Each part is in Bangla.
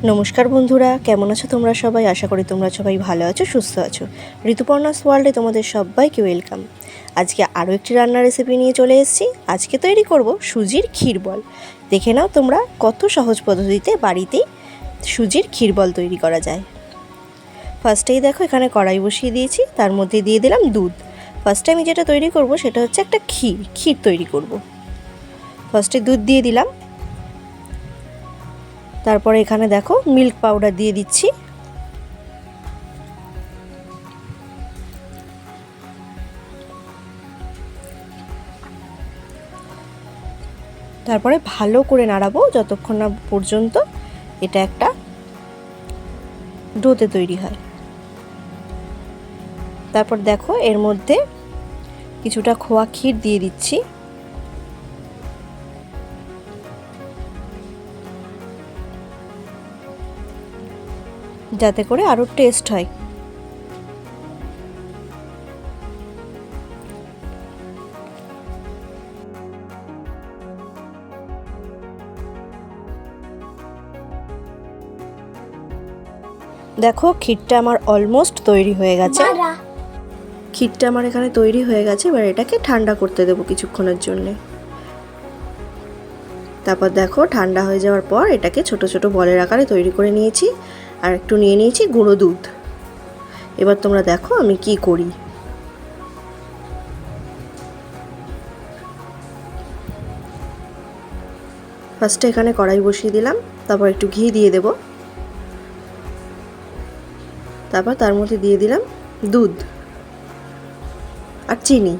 নমস্কার বন্ধুরা, কেমন আছো তোমরা সবাই? আশা করি তোমরা সবাই ভালো আছো, সুস্থ আছো। ঋতুপর্ণাস ওয়ার্ল্ডে তোমাদের সবাইকে ওয়েলকাম। আজকে আরও একটি রান্নার রেসিপি নিয়ে চলে এসেছি। আজকে তৈরি করব সুজির ক্ষীরবল। দেখে নাও তোমরা কত সহজ পদ্ধতিতে বাড়িতেই সুজির ক্ষীরবল তৈরি করা যায়। ফার্স্টেই দেখো এখানে কড়াই বসিয়ে দিয়েছি, তার মধ্যে দিয়ে দিলাম দুধ। ফার্স্টে আমি যেটা তৈরি করব সেটা হচ্ছে একটা ক্ষীর তৈরি করব। ফার্স্টে দুধ দিয়ে দিলাম, তারপরে এখানে দেখো মিল্ক পাউডার দিয়ে দিচ্ছি। তারপরে ভালো করে নাড়াবো যতক্ষণ না পর্যন্ত এটা একটা ডোতে তৈরি হয়। তারপর দেখো এর মধ্যে কিছুটা খোয়া ক্ষীর দিয়ে দিচ্ছি। যাতে করে আরও টেস্ট হয়। দেখো ক্ষীরটা আমার অলমোস্ট তৈরি হয়ে গেছে। ক্ষীরটা আমার এখানে তৈরি হয়ে গেছে। এবার এটাকে ঠান্ডা করতে দেবো কিছুক্ষণের জন্যে। তারপর দেখো ঠান্ডা হয়ে যাওয়ার পর এটাকে ছোট ছোট বলের আকারে তৈরি করে নিয়েছি। আর একটু নিয়ে নিয়েছি গুঁড়ো দুধ। এবার তোমরা দেখো আমি কি করি। ফার্স্টে এখানে কড়াই বসিয়ে দিলাম, তারপর একটু ঘি দিয়ে দেব। তারপর তার মধ্যে দিয়ে দিলাম দুধ আর চিনি।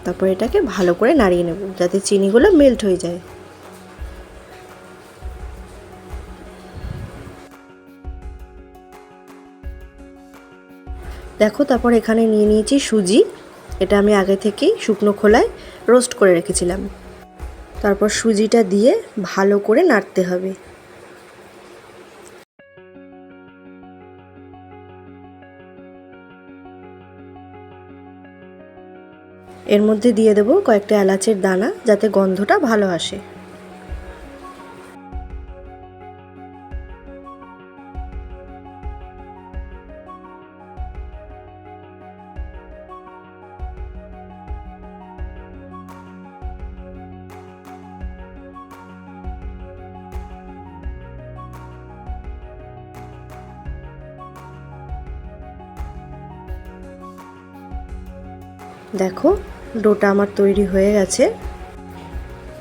তারপর এটাকে ভালো করে নাড়িয়ে নেব যাতে চিনিগুলো মেল্ট হয়ে যায়। দেখো তারপর এখানে নিয়ে নিয়েছি সুজি। এটা আমি আগে থেকেই শুকনো খোলায় রোস্ট করে রেখেছিলাম। তারপর সুজিটা দিয়ে ভালো করে নাড়তে হবে। এর মধ্যে দিয়ে দেবো কয়েকটা এলাচের দানা যাতে গন্ধটা ভালো আসে। দেখো ডোটা আমার তৈরি হয়ে গেছে।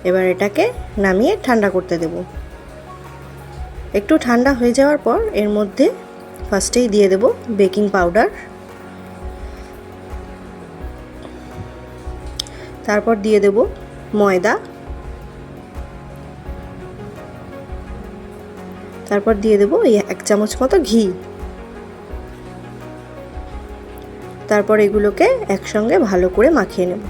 এবার এটাকে নামিয়ে ঠান্ডা করতে দেব। একটু ঠান্ডা হয়ে যাওয়ার পর এর মধ্যে ফার্স্টেই দিয়ে দেব বেকিং পাউডার। তারপর দিয়ে দেব ময়দা। তারপর দিয়ে দেব এই 1 চামচ মতো ঘি। তারপর এগুলোকে একসঙ্গে ভালো করে মাখিয়ে নেব।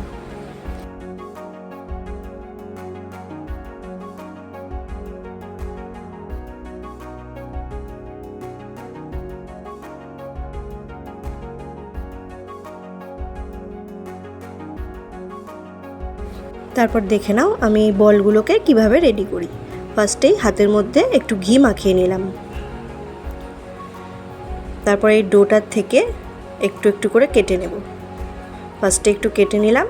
তারপর দেখে নাও আমি এই বলগুলোকে কিভাবে রেডি করি। ফার্স্টেই হাতের মধ্যে একটু ঘি মাখিয়ে নিলাম। তারপর এই ডোটার থেকে একটু একটু করে কেটে নেব। ফার্স্টে একটু কেটে নিলাম,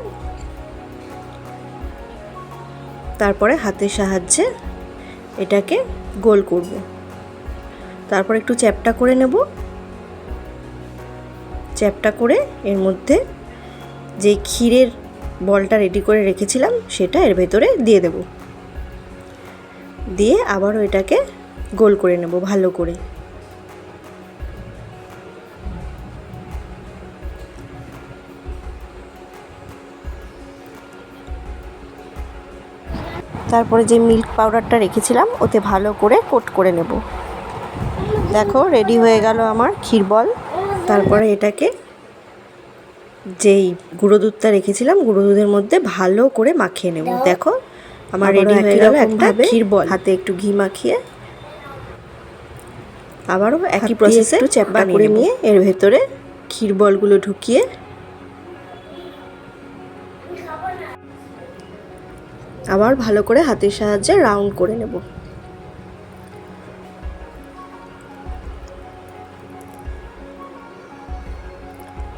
তারপরে হাতের সাহায্যে এটাকে গোল করব। তারপর একটু চ্যাপ্টা করে নেব। চ্যাপ্টা করে এর মধ্যে যে ক্ষীরের বলটা রেডি করে রেখেছিলাম সেটা এর ভেতরে দিয়ে দেব। দিয়ে আবারও এটাকে গোল করে নেব ভালো করে। তারপরে যে মিল্ক পাউডারটা রেখেছিলাম ওতে ভালো করে কোট করে নেব। দেখো রেডি হয়ে গেল আমার ক্ষীরবল। তারপরে এটাকে যেই গুঁড়ো দুধটা রেখেছিলাম গুঁড়ো দুধের মধ্যে ভালো করে মাখিয়ে নেব। দেখো আমার রেডি হয়ে গেল একটা ক্ষীরবল। হাতে একটু ঘি মাখিয়ে আবারও একই প্রসেসে একটু চ্যাপ্টা করে নিয়ে এর ভেতরে ক্ষীরবলগুলো ঢুকিয়ে আবার ভালো করে হাতের সাহায্যে রাউন্ড করে নেব।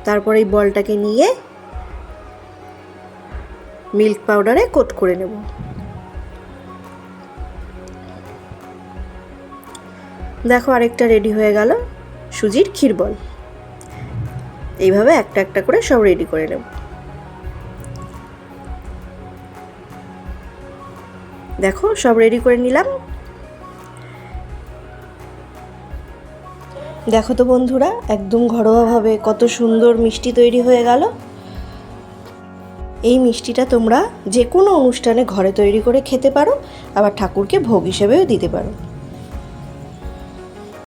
তারপর এই বলটাকে নিয়ে মিল্ক পাউডারে কোট করে নেব। দেখো আরেকটা রেডি হয়ে গেল সুজির ক্ষীর বল। এইভাবে একটা একটা করে সব রেডি করে নেব। দেখো সব রেডি করে নিলাম। দেখো তো বন্ধুরা, একদম ঘরোয়াভাবে কত সুন্দর মিষ্টি তৈরি হয়ে গেল। এই মিষ্টিটা তোমরা যে কোনো অনুষ্ঠানে ঘরে তৈরি করে খেতে পারো, আবার ঠাকুরকে ভোগ হিসেবেও দিতে পারো।